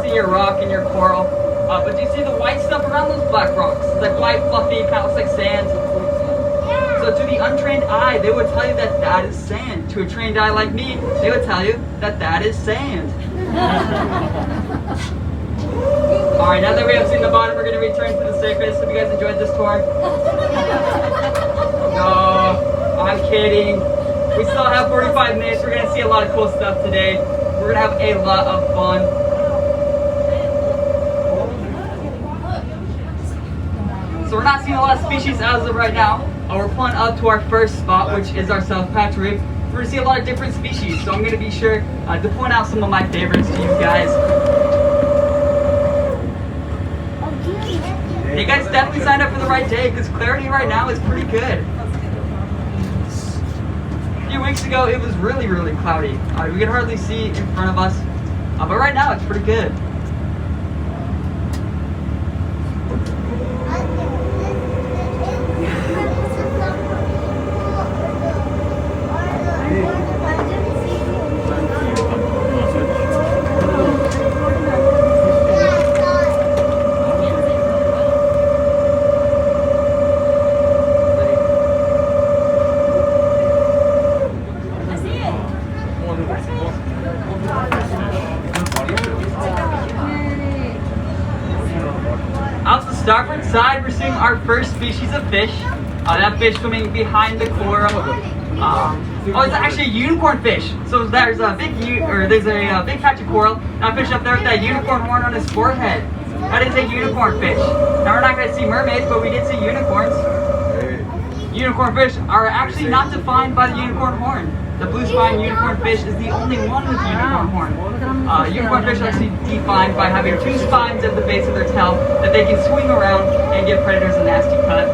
see your rock and your coral. But do you see the white stuff around those black rocks? It's like white, fluffy, kind of looks like sand. So to the untrained eye, they would tell you that that is sand. To a trained eye like me, they would tell you that that is sand. Alright, now that we have seen the bottom, we're going to return to the surface. Hope you guys enjoyed this tour. No, I'm kidding. We still have 45 minutes. We're going to see a lot of cool stuff today. We're going to have a lot of fun. So we're not seeing a lot of species as of right now. We're pulling up to our first spot, which is our South Patch Reef. We're going to see a lot of different species, so I'm going to be sure to point out some of my favorites to you guys. You guys definitely signed up for the right day, because clarity right now is pretty good. A few weeks ago, it was really, really cloudy. We could hardly see in front of us, but right now it's pretty good. Out the starboard side, we're seeing our first species of fish. That fish swimming behind the coral. Oh, it's actually a unicorn fish. So there's a big big patch of coral. That fish up there with that unicorn horn on his forehead. That is a unicorn fish. Now we're not going to see mermaids, but we did see unicorns. Unicorn fish are actually not defined by the unicorn horn. The blue spine unicorn fish is the only one with unicorn horn. Unicorn fish are actually defined by having two spines at the base of their tail that they can swing around and give predators a nasty cut.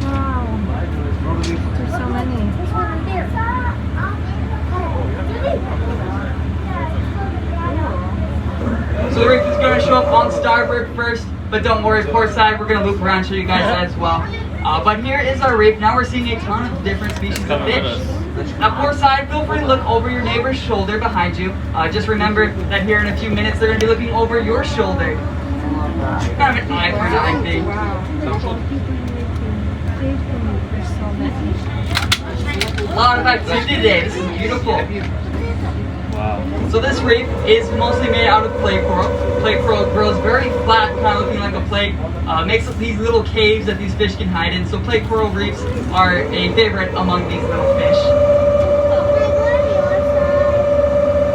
Wow, there's so many. So the reef is going to show up on starboard first, but don't worry, port side, we're going to loop around and show you guys that as well. But here is our reef. Now we're seeing a ton of different species of fish. Now port side, feel free to look over your neighbor's shoulder behind you. Just remember that here in a few minutes, they're going to be looking over your shoulder. Kind of an eye for an eye thing. A lot of activity today. This is beautiful. Wow. So this reef is mostly made out of clay coral. Clay coral grows very flat, kind of looking like a plate. Makes up these little caves that these fish can hide in. So clay coral reefs are a favorite among these little fish.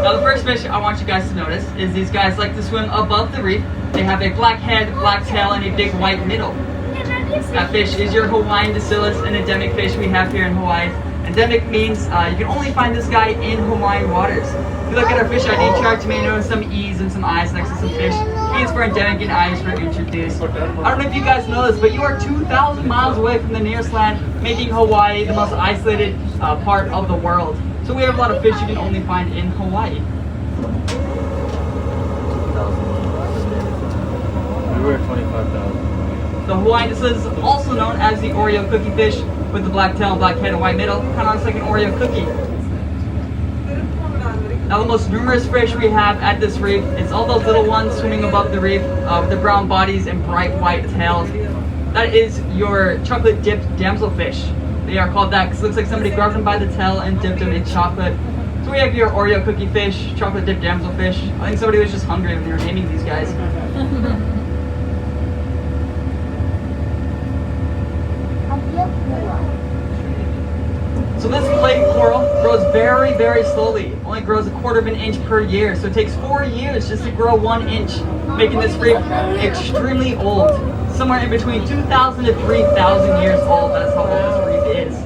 Now the first fish I want you guys to notice is these guys like to swim above the reef. They have a black head, black tail, and a big white middle. That fish is your Hawaiian Bacillus, an endemic fish we have here in Hawaii. Endemic means you can only find this guy in Hawaiian waters. If you look at our fish ID chart, you may notice some E's and some I's next to some fish. E is for endemic and I is for introduced. I don't know if you guys know this, but you are 2,000 miles away from the nearest land, making Hawaii the most isolated part of the world. So we have a lot of fish you can only find in Hawaii. We were 25,000. The Hawaiian Bacillus is also known as the Oreo cookie fish with the black tail, black head, and white middle. Kind of looks like an Oreo cookie. Now the most numerous fish we have at this reef is all those little ones swimming above the reef with the brown bodies and bright white tails. That is your chocolate dipped damselfish. They are called that because it looks like somebody grabbed them by the tail and dipped them in chocolate. So we have your Oreo cookie fish, chocolate dipped damselfish. I think somebody was just hungry when they were naming these guys. So this plate coral grows very, very slowly. Only grows 1/4 of an inch per year. So it takes 4 years just to grow 1 inch, making this reef extremely old. Somewhere in between 2,000 to 3,000 years old. That's how old this reef is.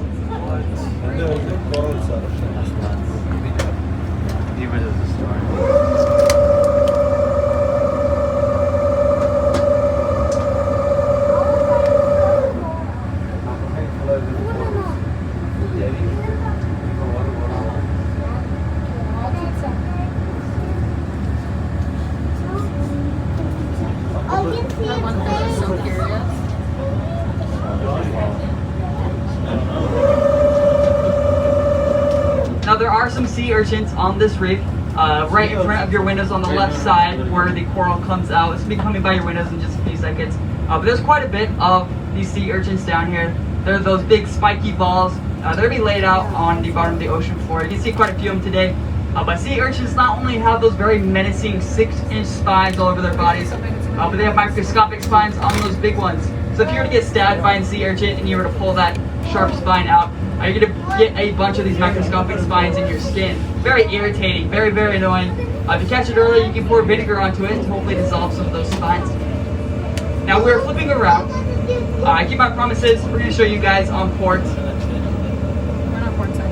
are some sea urchins on this reef, right in front of your windows on the left side where the coral comes out. It's going to be coming by your windows in just a few seconds. But there's quite a bit of these sea urchins down here. They're those big spiky balls. They're going to be laid out on the bottom of the ocean floor. You can see quite a few of them today. But sea urchins not only have those very menacing 6-inch spines all over their bodies, but they have microscopic spines on those big ones. So if you were to get stabbed by a sea urchin and you were to pull that sharp spine out, you're going to get a bunch of these microscopic spines in your skin. Very irritating, very, very annoying. If you catch it early, you can pour vinegar onto it to hopefully dissolve some of those spines. Now we're flipping around. I keep my promises. We're going to show you guys on port. We're not port side.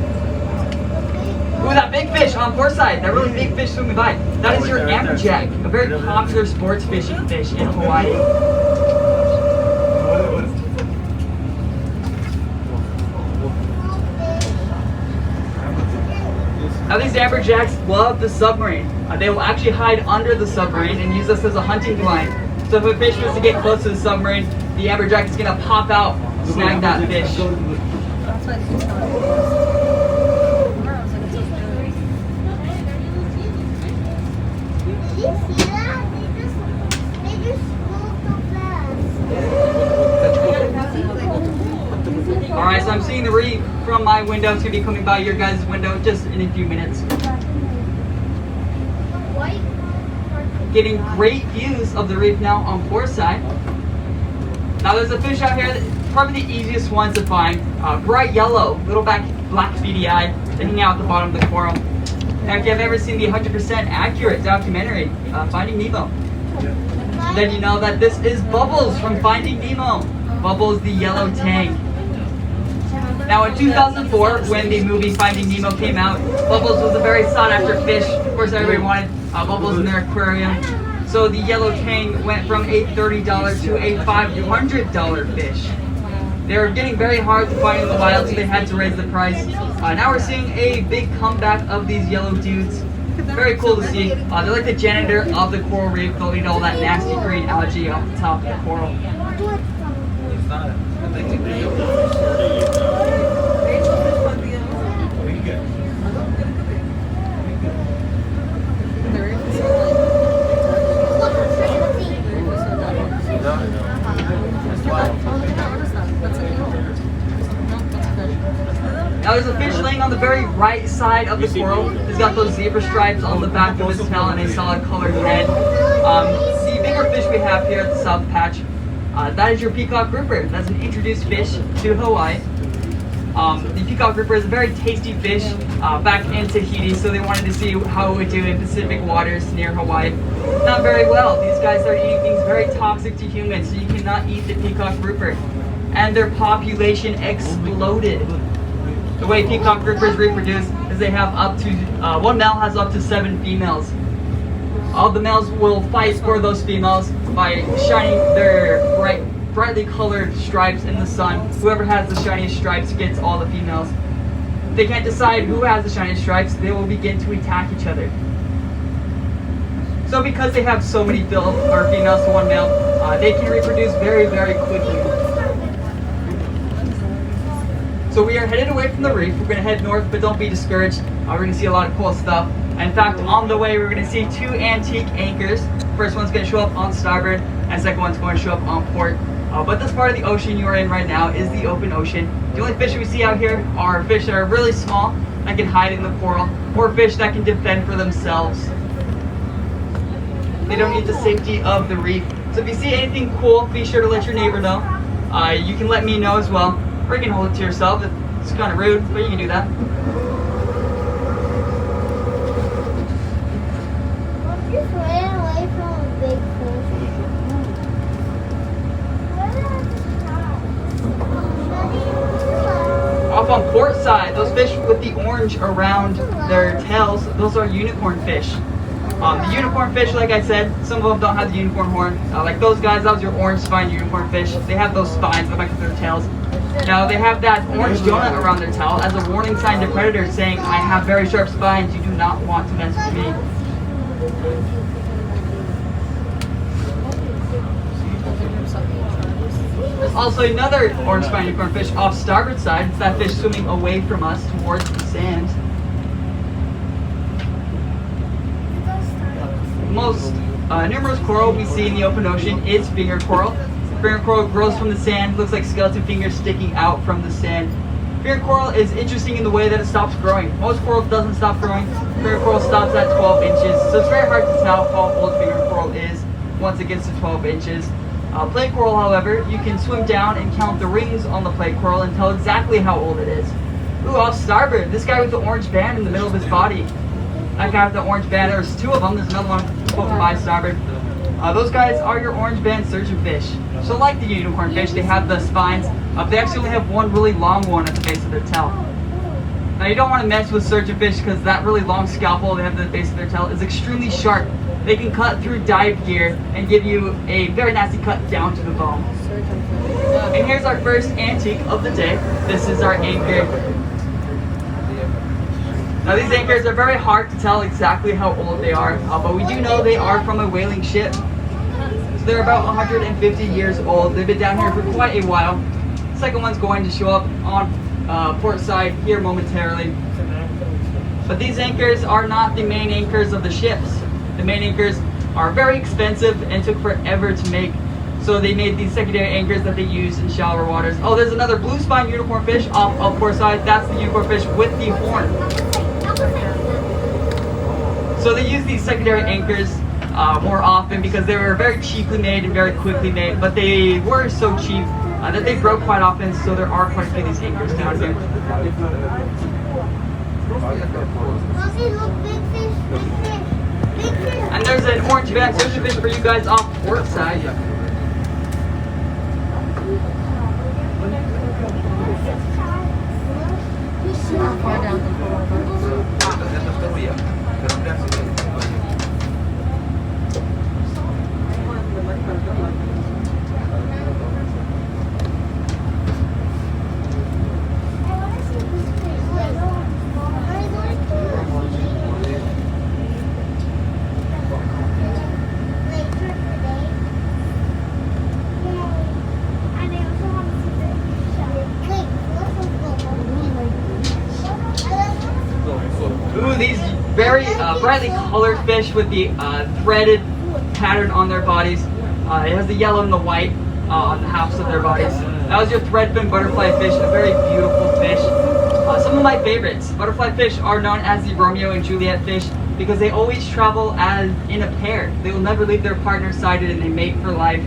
Ooh, that big fish on port side. That really big fish swimming by. That is your amberjack, a very popular sports fishing fish in Hawaii. Now these amberjacks love the submarine. They will actually hide under the submarine and use us as a hunting blind. So if a fish was to get close to the submarine, the amberjack is going to pop out, snag that fish. That's why the fish don't. Alright, so I'm seeing the reef from my window. It's going to be coming by your guys' window just in a few minutes. Getting great views of the reef now on port side. Now there's a fish out here, probably the easiest ones to find. Bright yellow, little black beady eye. They hang out at the bottom of the coral. Now if you have ever seen the 100% accurate documentary, Finding Nemo, then you know that this is Bubbles from Finding Nemo. Bubbles the yellow tang. Now in 2004, when the movie Finding Nemo came out, Bubbles was a very sought after fish. Of course everybody wanted Bubbles in their aquarium. So the yellow tang went from a $30 to a $500 fish. They're getting very hard to find in the wild, so they had to raise the price. Now we're seeing a big comeback of these yellow dudes. Very cool to see. They're like the janitor of the coral reef. They'll eat all that nasty green algae off the top of the coral. Now there's a fish laying on the very right side of the coral. He's got those zebra stripes on the back of his tail and a solid colored head. The bigger fish we have here at the South Patch, that is your peacock grouper. That's an introduced fish to Hawaii. The peacock grouper is a very tasty fish back in Tahiti, so they wanted to see how it would do in Pacific waters near Hawaii. Not very well. These guys are eating things very toxic to humans, so you cannot eat the peacock grouper. And their population exploded. The way peacock groupers reproduce is they have up to, one male has up to 7 females. All the males will fight for those females by shining their brightly colored stripes in the sun. Whoever has the shiniest stripes gets all the females. If they can't decide who has the shiniest stripes, they will begin to attack each other. So because they have so many females to one male, they can reproduce very, very quickly. So we are headed away from the reef. We're going to head north, but don't be discouraged. We're going to see a lot of cool stuff. In fact, on the way, we're going to see 2 antique anchors. First one's going to show up on starboard, and second one's going to show up on port. But this part of the ocean you are in right now is the open ocean. The only fish we see out here are fish that are really small, that can hide in the coral, or fish that can defend for themselves. They don't need the safety of the reef. So if you see anything cool, be sure to let your neighbor know. You can let me know as well. Or you can hold it to yourself. It's kind of rude, but you can do that. Just ran away from a big fish. Off on port side, those fish with the orange around their tails, those are unicorn fish. The unicorn fish, like I said, some of them don't have the unicorn horn. Like those guys, that was your orange spine unicorn fish. They have those spines on the back of their tails. Now they have that orange donut around their tail as a warning sign to predators saying, I have very sharp spines, you do not want to mess with me. There's also another orange spine unicorn fish off starboard side. It's that fish swimming away from us towards the sand. most numerous coral we see in the open ocean is finger coral. Finger coral grows from the sand, looks like skeleton fingers sticking out from the sand. Finger coral is interesting in the way that it stops growing. Most coral doesn't stop growing. Finger coral stops at 12 inches, so it's very hard to tell how old finger coral is once it gets to 12 inches. Plate coral, however, you can swim down and count the rings on the plate coral and tell exactly how old it is. Ooh, off starboard, this guy with the orange band in the middle of his body. That guy with the orange band, there's two of them, there's another one floating by starboard. Those guys are your orange band surgeonfish. So like the unicorn fish, they have the spines. They actually only have one really long one at the base of their tail. Now you don't want to mess with surgeonfish because that really long scalpel they have at the base of their tail is extremely sharp. They can cut through dive gear and give you a very nasty cut down to the bone. And here's our first antique of the day. This is our anchor. Now these anchors are very hard to tell exactly how old they are, but we do know they are from a whaling ship. So they're about 150 years old. They've been down here for quite a while. The second one's going to show up on port side here momentarily. But these anchors are not the main anchors of the ships. The main anchors are very expensive and took forever to make. So they made these secondary anchors that they use in shallower waters. Oh, there's another blue spine unicorn fish off port side. That's the unicorn fish with the horn. So they use these secondary anchors more often because they were very cheaply made and very quickly made, but they were so cheap that they broke quite often, so there are quite a few of these anchors down here. Mommy, look, big fish, big fish, big fish. And there's an orange band surgeonfish for you guys off port side. How far down the coral? Ooh, these very brightly colored fish with the threaded pattern on their bodies. It has the yellow and the white on the halves of their bodies. That was your threadfin butterfly fish, a very beautiful fish. Some of my favorites. Butterfly fish are known as the Romeo and Juliet fish because they always travel as in a pair. They will never leave their partner sided and they mate for life.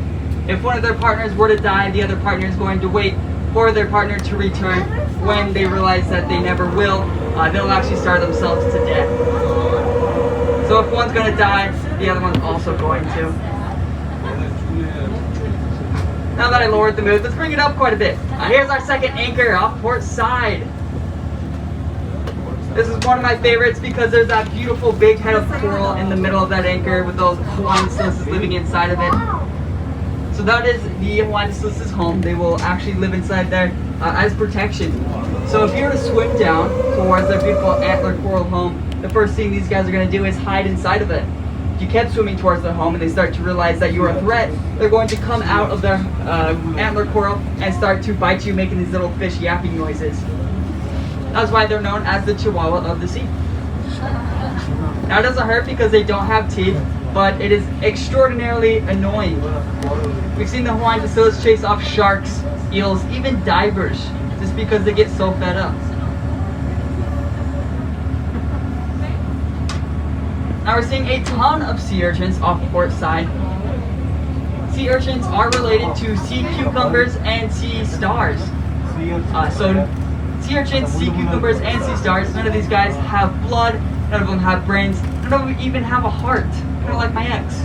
If one of their partners were to die, the other partner is going to wait for their partner to return. When they realize that they never will, they'll actually starve themselves to death. So if one's going to die, the other one's also going to. Now that I lowered the mood, let's bring it up quite a bit. Here's our second anchor off port side. This is one of my favorites because there's that beautiful big head of coral in the middle of that anchor with those Hawaiian silices living inside of it. So that is the Hawaiian silices home. They will actually live inside there as protection. So if you were to swim down towards their beautiful antler coral home, the first thing these guys are going to do is hide inside of it. If you kept swimming towards their home and they start to realize that you are a threat, they're going to come out of their antler coral and start to bite you, making these little fish yapping noises. That's why they're known as the Chihuahua of the sea. Now it doesn't hurt because they don't have teeth, but it is extraordinarily annoying. We've seen the Hawaiian bacillus chase off sharks, eels, even divers, just because they get so fed up. Now we're seeing a ton of sea urchins off port side. Sea urchins are related to sea cucumbers and sea stars. So sea urchins, sea cucumbers, and sea stars, none of these guys have blood, none of them have brains, none of them even have a heart, kind of like my ex.